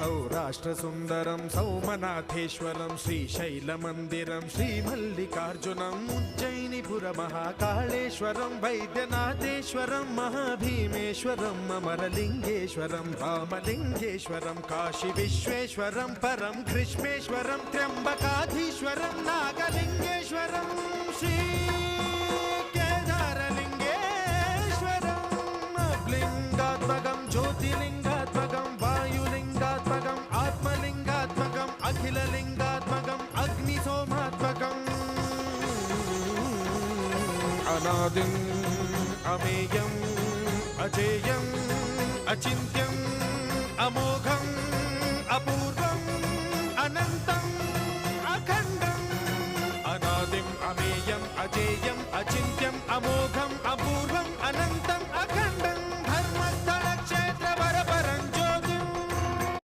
सौराष्ट्रसुन्दरं सौमनाथेश्वरं श्रीशैलमन्दिरं श्रीमल्लिकार्जुनम् उज्जयिनीपुरमहाकाळेश्वरं वैद्यनाथेश्वरं महाभीमेश्वरम् अमरलिङ्गेश्वरं रामलिङ्गेश्वरं काशीविश्वेश्वरं परं ग्रीष्मेश्वरं त्र्यम्बकाधीश्वरं नागलिङ्गेश्वरं श्री लिंगात्मकं ज्योतिलिंगात्मकं वायुलिंगात्मकं आत्मलिंगात्मकं अखिललिंगात्मकं अग्निसोमात्मकम् अनादिं अमेयं अजेयं अचिन्त्यं अमोघं अपूर्वं अनन्तं अखण्डं अनादिं अमेयं अजेयं अचिन्त्यं अमोघं